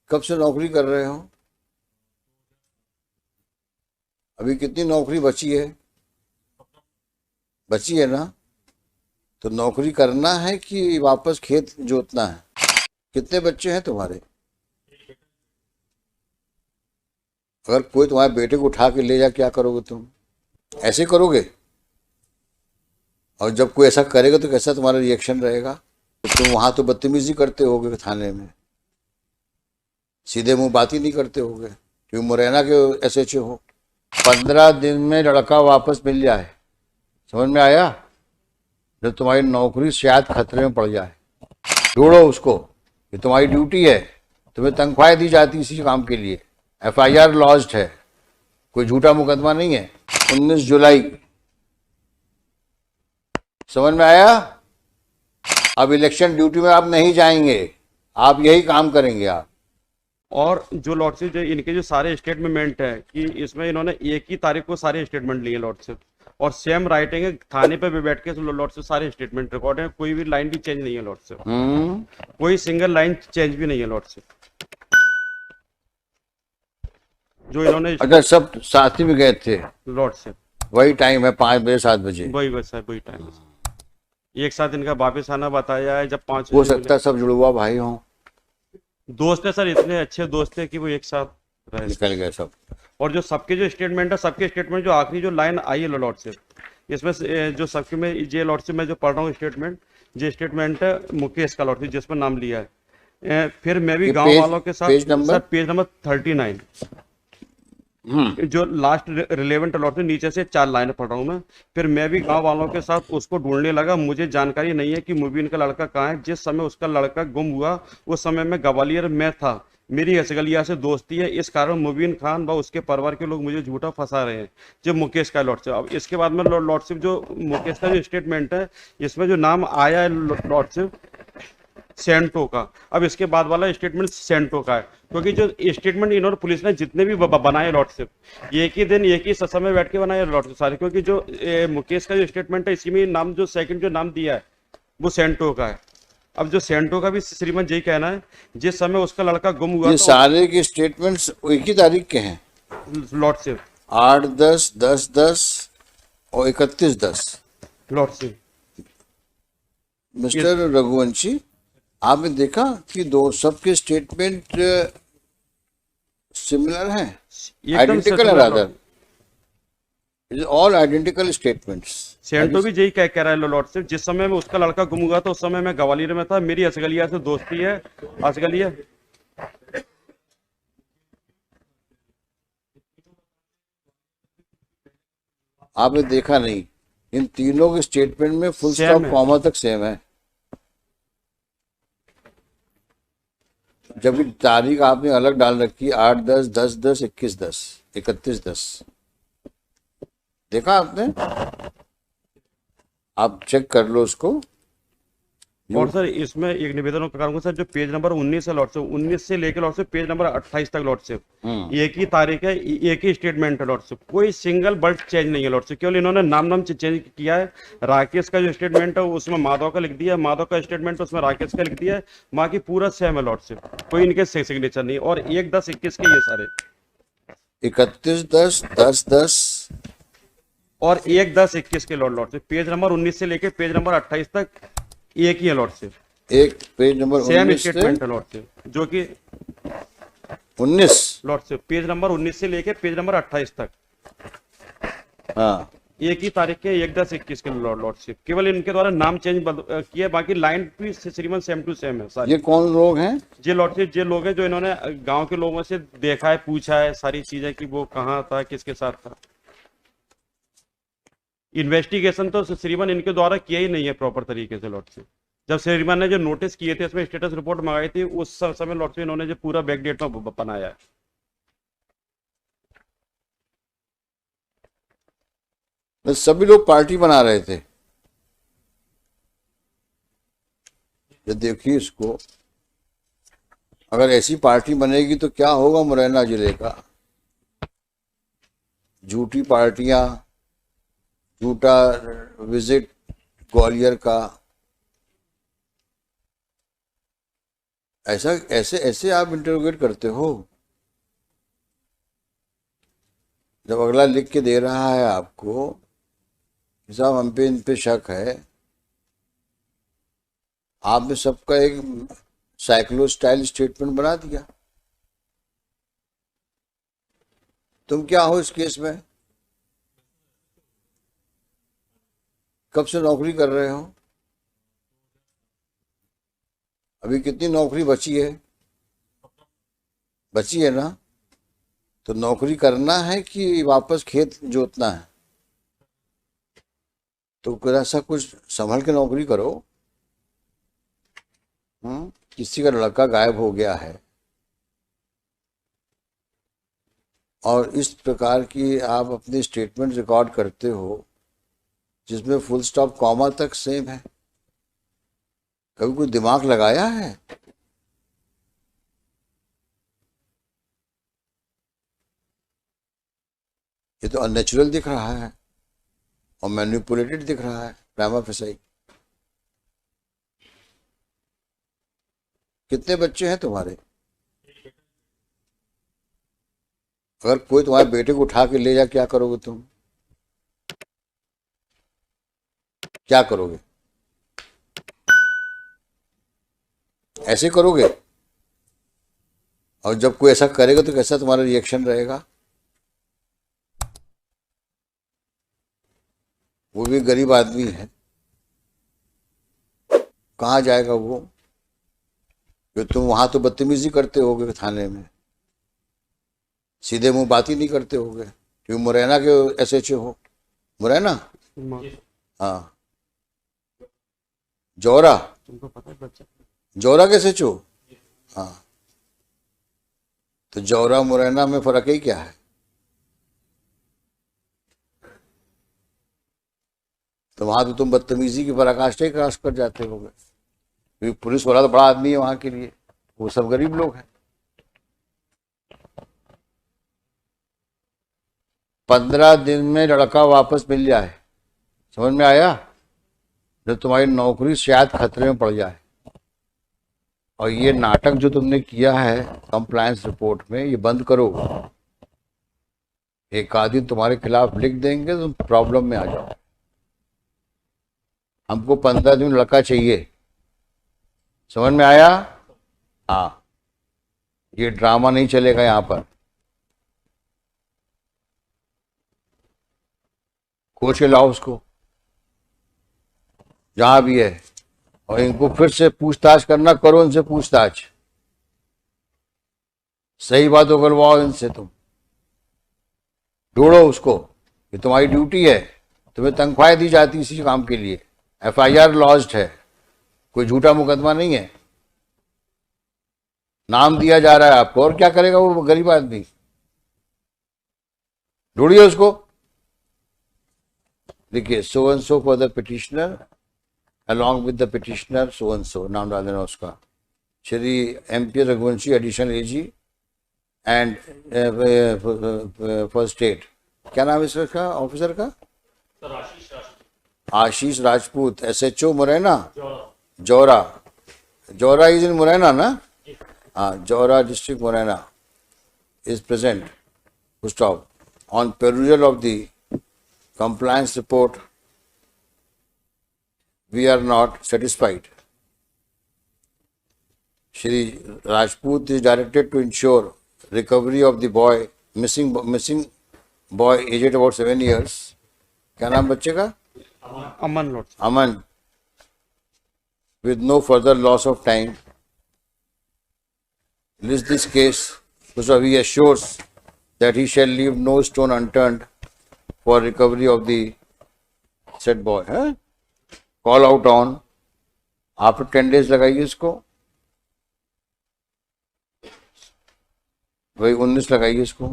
कब से नौकरी कर रहे हो? अभी कितनी नौकरी बची है? बची है ना? तो नौकरी करना है कि वापस खेत जोतना है? कितने बच्चे हैं तुम्हारे? अगर कोई तुम्हारे बेटे को उठा के ले जा, क्या करोगे तुम? ऐसे करोगे? और जब कोई ऐसा करेगा तो कैसा तुम्हारा रिएक्शन रहेगा? तो तुम वहां तो बदतमीजी करते होगे थाने में, सीधे मुंह बात ही नहीं करते होगे, क्योंकि मुरैना के एसएचओ हो। 15 दिन में लड़का वापस मिल जाए, समझ में आया? जब तुम्हारी नौकरी शायद खतरे में पड़ जाए, ढूंढो उसको। ये तुम्हारी ड्यूटी है, तुम्हें तनख्वाह दी जाती इसी काम के लिए। एफआईआर लॉन्च्ड है, कोई झूठा मुकदमा नहीं है। 19 जुलाई, समझ में आया? अब इलेक्शन ड्यूटी में आप नहीं जाएंगे, आप यही काम करेंगे आप। और जो लॉर्डशिप जो इनके जो सारे स्टेटमेंट है कि इसमें इन्होंने एक ही तारीख को सारे स्टेटमेंट लिए लॉर्डशिप, और सेम राइटिंग है, थाने पे भी बैठ के लॉर्डशिप सारे स्टेटमेंट रिकॉर्ड है, कोई भी लाइन भी चेंज नहीं है लॉर्डशिप, कोई सिंगल लाइन चेंज भी नहीं है लॉर्डशिप जो इन्होंने। अच्छा, सब साथ ही में गए थे? लॉर्डशिप वही टाइम है, 5 बजे 7 बजे? वही बस है, वही टाइम है। एक साथ इनका वापिस आना बताया है, जब 5 हो सकता है सब जुड़वा भाई हों। दोस्त है सर, इतने अच्छे दोस्त है कि वो एक साथ रहे। निकल गए सब। और जो सबके जो स्टेटमेंट है, सबके स्टेटमेंट जो आखिरी जो लाइन आई है लॉर्डशिप, इसमें जो सबके में ये लॉर्डशिप में जो पढ़ रहा हूँ स्टेटमेंट, ये स्टेटमेंट है मुकेश का लॉर्डशिप जिसमें नाम लिया है। फिर मैं भी गांव वालों के साथ, page number? Sir page number 39, जो लास्ट रिलेवेंट लॉर्डशिप नीचे से 4 लाइन पढ़ रहा हूँ मैं। फिर मैं भी गांव वालों के साथ उसको ढूंढने लगा, मुझे जानकारी नहीं है कि मुबीन का लड़का कहाँ है। जिस समय उसका लड़का गुम हुआ उस समय मैं ग्वालियर में था, मेरी असगलिया से दोस्ती है, इस कारण मुबीन खान व उसके परिवार के लोग मुझे झूठा फंसा रहे हैं। जो मुकेश का लॉर्डशिप, अब इसके बाद में लॉर्डशिप जो मुकेश का जो स्टेटमेंट है, इसमें जो नाम आया है लॉर्डशिप सेंटो का। अब इसके बाद वाला स्टेटमेंट सेंटो का है, क्योंकि जो स्टेटमेंट इन्होंने पुलिस ने जितने भी बनाए लॉर्डशिप, एक ही दिन एक ही समय बैठ के बनाए लॉर्डशिप सारे, क्योंकि जो मुकेश का जो स्टेटमेंट है इसी में नाम जो सेकंड जो नाम दिया है वो सेंटो का है। अब जो सेंटो का भी श्रीमान यही कहना है, जिस समय उसका लड़का गुम हुआ, ये सारे के स्टेटमेंट्स एक ही तारीख के हैं? लॉर्डशिप 8/10, 10/10 और 31/10। लॉर्डशिप मिस्टर रघुवंशी, आपने देखा कि दो सबके स्टेटमेंट सिमिलर हैं, आइडेंटिकल है, रादर ऑल आइडेंटिकल स्टेटमेंट्स। सेंटो भी यही कह रहा है लॉर्डशिप, जिस समय में उसका लड़का गुम हुआ था उस समय मैं ग्वालियर में था, मेरी असगलिया से दोस्ती है। असगलिया आपने देखा नहीं? इन तीनों के स्टेटमेंट में फुल स्टॉप कॉमा तक सेम है, जबकि तारीख आपने अलग डाल रखी, 8/10, 10/10, 21/10, 31/10। देखा आपने? आप चेक कर लो उसको। और सर इसमें एक निवेदन करूंगा सर, जो पेज नंबर 19 है लॉर्डशिप, 19 से लेकर लॉर्डशिप पेज नंबर 28 तक लॉर्डशिप, एक ही तारीख है, एक ही स्टेटमेंट है लॉर्डशिप, कोई सिंगल वर्ड चेंज नहीं है लॉर्डशिप, केवल इन्होंने नाम चेंज किया है। राकेश का जो स्टेटमेंट है उसमें माधव का लिख दिया है, माधव का स्टेटमेंट उसमें राकेश का लिख दिया है, बाकी पूरा सेम है लॉर्डशिप, कोई इनके सिग्नेचर नहीं। और 1/10/21 के ये सारे 31/10, 10/10 और 1/10/21 के लॉर्डशिप, पेज नंबर 19 से लेकर पेज नंबर 28 तक एक ही है लॉर्डशिप, एक पेज नंबर सेम 19 स्टेटमेंट है लॉर्डशिप, जो कि 19 लॉर्डशिप पेज नंबर 19 से लेके पेज नंबर 28 तक, हाँ, एक ही तारीख के 1/10/21 के लॉर्डशिप, केवल इनके द्वारा नाम चेंज किया, बाकी लाइन भी श्रीमान सेम टू सेम है सारी। ये कौन लोग हैं? ये लॉर्डशिप ये लोग हैं जो इन्होंने गांव के लोगों से देखा है, पूछा है सारी चीजें कि वो कहाँ था, किसके साथ था। इन्वेस्टिगेशन तो श्रीमान इनके द्वारा किया ही नहीं है प्रॉपर तरीके से लॉर्डशिप। जब श्रीमान ने जो नोटिस किए थे इसमें स्टेटस रिपोर्ट मंगाई थी, उस समय लॉर्डशिप इन्होंने जो पूरा बैकडेट में बनाया है। सभी लोग पार्टी बना रहे थे। ये देखिए इसको, अगर ऐसी पार्टी बनेगी तो क्या होगा मुरैना जिले का? झूठी पार्टियां, झूठा विजिट ग्वालियर का, ऐसा ऐसे ऐसे आप इंटरोगेट करते हो? जब अगला लिख के दे रहा है आपको कि साहब हम पे इन पे शक है, आपने सबका एक साइक्लो स्टाइल स्टेटमेंट बना दिया। तुम क्या हो इस केस में? कब से नौकरी कर रहे हो? अभी कितनी नौकरी बची है? बची है ना? तो नौकरी करना है कि वापस खेत जोतना है? तो ऐसा कुछ संभल के नौकरी करो। किसी का लड़का गायब हो गया है और इस प्रकार की आप अपनी स्टेटमेंट रिकॉर्ड करते हो जिसमें फुल स्टॉप कॉमा तक सेम है। कभी कोई दिमाग लगाया है? ये तो अननेचुरल दिख रहा है और मैनिपुलेटेड दिख रहा है प्रेमा फेसाई। कितने बच्चे हैं तुम्हारे? अगर कोई तुम्हारे बेटे को उठा के ले जा, क्या करोगे तुम? क्या करोगे? ऐसे करोगे? और जब कोई ऐसा करेगा तो कैसा तुम्हारा रिएक्शन रहेगा? वो भी गरीब आदमी है, कहाँ जाएगा वो? कि तुम वहां तो बदतमीजी करते होगे थाने में, सीधे मुंह बात ही नहीं करते होगे क्योंकि मुरैना के एसएचओ हो। मुरैना? हाँ। जौरा? तुमको पता है बच्चा जौरा के एसएचओ? हाँ। तो जौरा मुरैना में फर्क ही क्या है? तो वहां तो तुम बदतमीजी की पराकाष्ठा ही क्रॉस कर जाते होगे क्योंकि पुलिस वाला तो बड़ा आदमी है वहां के लिए, वो सब गरीब लोग हैं। 15 दिन में लड़का वापस मिल जाए, समझ में आया? जब तुम्हारी नौकरी शायद खतरे में पड़ जाए। और ये नाटक जो तुमने किया है कंप्लायंस रिपोर्ट में, ये बंद करो। एक आदमी तुम्हारे खिलाफ लिख देंगे तो तुम प्रॉब्लम में आ जाओ। हमको 15 दिन लड़का चाहिए, समझ में आया? हाँ, ये ड्रामा नहीं चलेगा यहाँ पर। खोज के लाओ उसको जहां भी है, और इनको फिर से पूछताछ करना, करो इनसे पूछताछ, सही बात करवाओ इनसे। तुम ढूंढो उसको, ये तुम्हारी ड्यूटी है, तुम्हें तनख्वाह दी जाती इसी काम के लिए। एफआईआर लॉज्ड है, कोई झूठा मुकदमा नहीं है, नाम दिया जा रहा है आपको। और क्या करेगा वो गरीब आदमी? ढूंढिए उसको, देखिए so and so for the petitioner along with the petitioner so and so, नाम डाल देना उसका, Shri MP Raghuvanshi additional AG and for state. क्या नाम है इसका ऑफिसर का? Ashish Rajput, SHO Morena, Jaura. Jaura is in Morena ना? हाँ, Jaura district Morena is present, full stop, on perusal of the compliance report we are not satisfied. Shri Rajput is directed to ensure recovery of the boy, missing boy aged about 7 years. क्या नाम बच्चे का? Aman lord. Aman, with no further loss of time, list this case so he assures that he shall leave no stone unturned for recovery of the said boy. Call out on, after 10 days लगाइए इसको, वही 19 लगाइए इसको,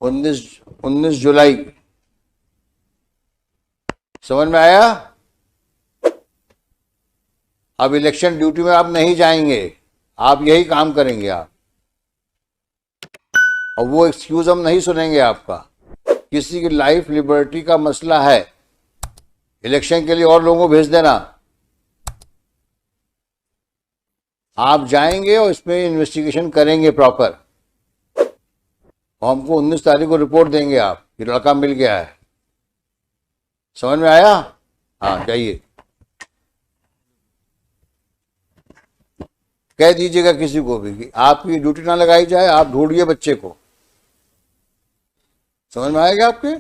19 जुलाई। समझ में आया? अब election duty में आप नहीं जाएंगे, आप यही काम करेंगे आप, और वो एक्सक्यूज हम नहीं सुनेंगे आपका। किसी की लाइफ लिबर्टी का मसला है, इलेक्शन के लिए और लोगों को भेज देना, आप जाएंगे और इसमें इन्वेस्टिगेशन करेंगे प्रॉपर, और हमको 19 तारीख को रिपोर्ट देंगे आप कि लड़का मिल गया है। समझ में आया? हाँ, जाइए, कह दीजिएगा किसी को भी कि आपकी ड्यूटी ना लगाई जाए, आप ढूंढिए बच्चे को। समझ में आएगा आपके?